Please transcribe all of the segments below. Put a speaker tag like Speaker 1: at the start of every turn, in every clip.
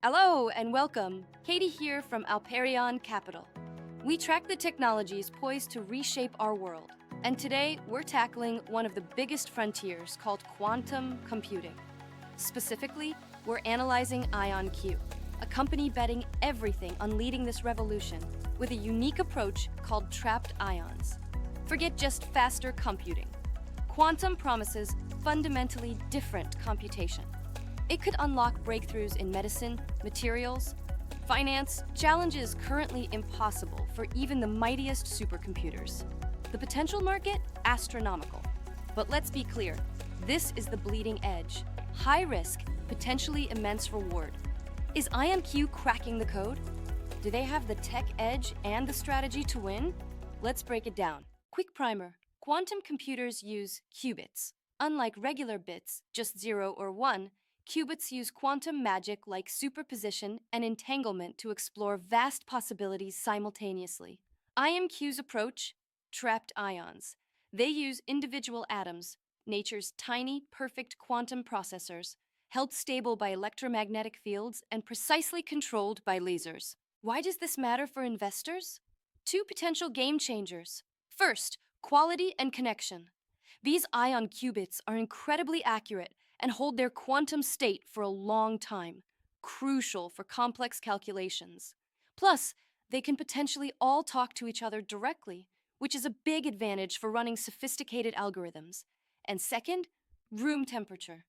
Speaker 1: Hello and welcome. Katie here from Alperion Capital. We track the technologies poised to reshape our world. And today, we're tackling one of the biggest frontiers called quantum computing. Specifically, we're analyzing IonQ, a company betting everything on leading this revolution with a unique approach called trapped ions. Forget just faster computing. Quantum promises fundamentally different computation. It could unlock breakthroughs in medicine, materials, finance, challenges currently impossible for even the mightiest supercomputers. The potential market? Astronomical. But let's be clear, this is the bleeding edge. High risk, potentially immense reward. Is IonQ cracking the code? Do they have the tech edge and the strategy to win? Let's break it down. Quick primer. Quantum computers use qubits. Unlike regular bits, just 0 or 1, qubits use quantum magic like superposition and entanglement to explore vast possibilities simultaneously. IonQ's approach? Trapped ions. They use individual atoms, nature's tiny, perfect quantum processors, held stable by electromagnetic fields and precisely controlled by lasers. Why does this matter for investors? Two potential game changers. First, quality and connection. These ion qubits are incredibly accurate and hold their quantum state for a long time, crucial for complex calculations. Plus, they can potentially all talk to each other directly, which is a big advantage for running sophisticated algorithms. And second, room temperature.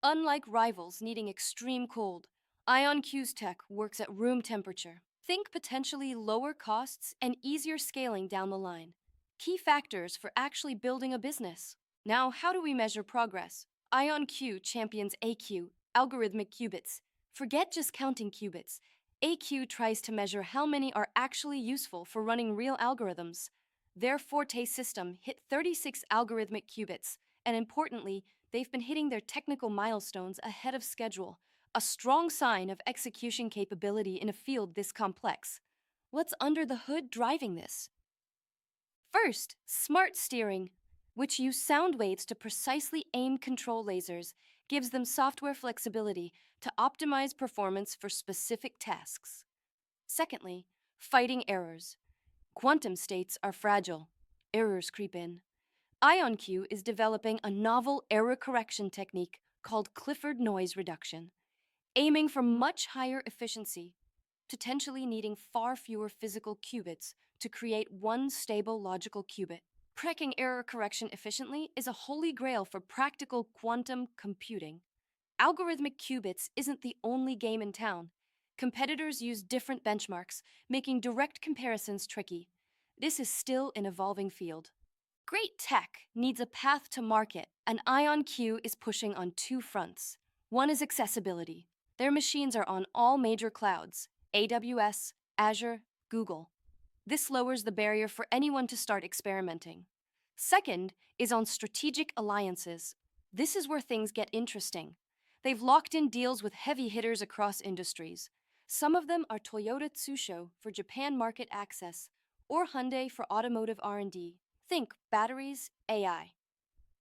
Speaker 1: Unlike rivals needing extreme cold, IonQ's tech works at room temperature. Think potentially lower costs and easier scaling down the line. Key factors for actually building a business. Now, how do we measure progress? IonQ champions AQ, algorithmic qubits. Forget just counting qubits. AQ tries to measure how many are actually useful for running real algorithms. Their Forte system hit 36 algorithmic qubits, and importantly, they've been hitting their technical milestones ahead of schedule, a strong sign of execution capability in a field this complex. What's under the hood driving this? First, smart steering, which use sound waves to precisely aim control lasers, gives them software flexibility to optimize performance for specific tasks. Secondly, fighting errors. Quantum states are fragile. Errors creep in. IonQ is developing a novel error correction technique called Clifford noise reduction, aiming for much higher efficiency, potentially needing far fewer physical qubits to create one stable logical qubit. Cracking error correction efficiently is a holy grail for practical quantum computing. Algorithmic qubits isn't the only game in town. Competitors use different benchmarks, making direct comparisons tricky. This is still an evolving field. Great tech needs a path to market, and IonQ is pushing on two fronts. One is accessibility. Their machines are on all major clouds: AWS, Azure, Google. This lowers the barrier for anyone to start experimenting. Second is on strategic alliances. This is where things get interesting. They've locked in deals with heavy hitters across industries. Some of them are Toyota Tsusho for Japan market access, or Hyundai for automotive R&D. Think batteries, AI.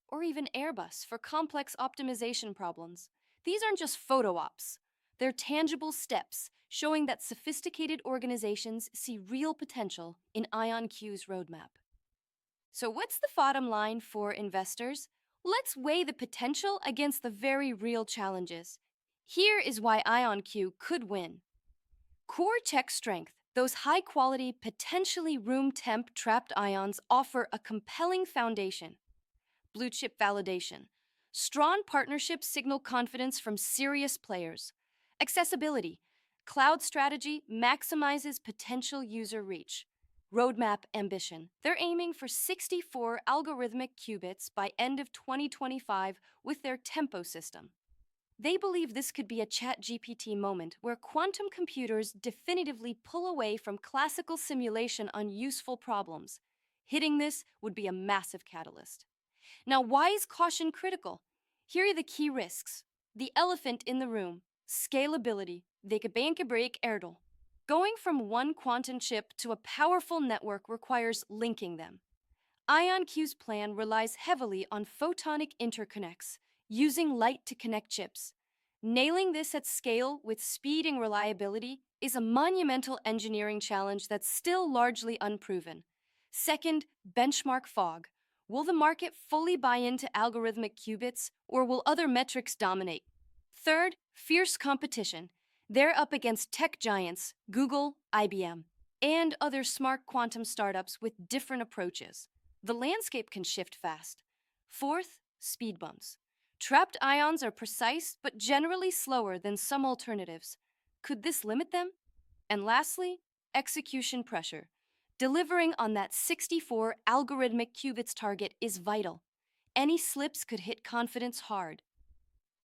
Speaker 1: Or even Airbus for complex optimization problems. These aren't just photo ops. They're tangible steps showing that sophisticated organizations see real potential in IonQ's roadmap. So what's the bottom line for investors? Let's weigh the potential against the very real challenges. Here is why IonQ could win. Core tech strength. Those high-quality, potentially room-temp trapped ions offer a compelling foundation. Blue-chip validation. Strong partnerships signal confidence from serious players. Accessibility. Cloud strategy maximizes potential user reach. Roadmap ambition. They're aiming for 64 algorithmic qubits by end of 2025 with their Tempo system. They believe this could be a ChatGPT moment where quantum computers definitively pull away from classical simulation on useful problems. Hitting this would be a massive catalyst. Now, why is caution critical? Here are the key risks. The elephant in the room: scalability. They could break Erdl. Going from one quantum chip to a powerful network requires linking them. IonQ's plan relies heavily on photonic interconnects, using light to connect chips. Nailing this at scale with speed and reliability is a monumental engineering challenge that's still largely unproven. Second, benchmark fog. Will the market fully buy into algorithmic qubits, or will other metrics dominate? Third, fierce competition. They're up against tech giants, Google, IBM, and other smart quantum startups with different approaches. The landscape can shift fast. Fourth, speed bumps. Trapped ions are precise but generally slower than some alternatives. Could this limit them? And lastly, execution pressure. Delivering on that 64 algorithmic qubits target is vital. Any slips could hit confidence hard.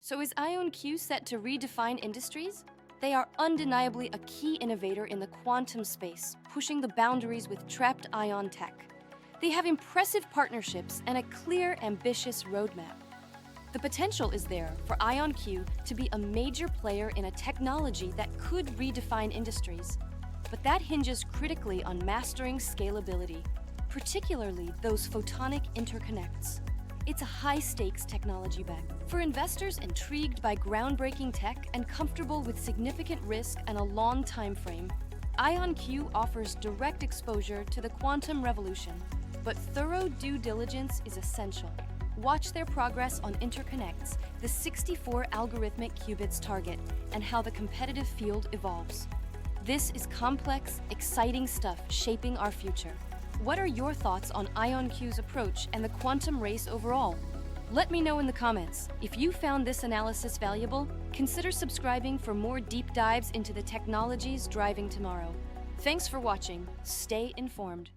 Speaker 1: So is IonQ set to redefine industries? They are undeniably a key innovator in the quantum space, pushing the boundaries with trapped ion tech. They have impressive partnerships and a clear, ambitious roadmap. The potential is there for IonQ to be a major player in a technology that could redefine industries. But that hinges critically on mastering scalability, particularly those photonic interconnects. It's a high-stakes technology bet. For investors intrigued by groundbreaking tech and comfortable with significant risk and a long time frame, IonQ offers direct exposure to the quantum revolution. But thorough due diligence is essential. Watch their progress on interconnects, the 64 algorithmic qubits target, and how the competitive field evolves. This is complex, exciting stuff shaping our future. What are your thoughts on IonQ's approach and the quantum race overall? Let me know in the comments. If you found this analysis valuable, consider subscribing for more deep dives into the technologies driving tomorrow. Thanks for watching. Stay informed.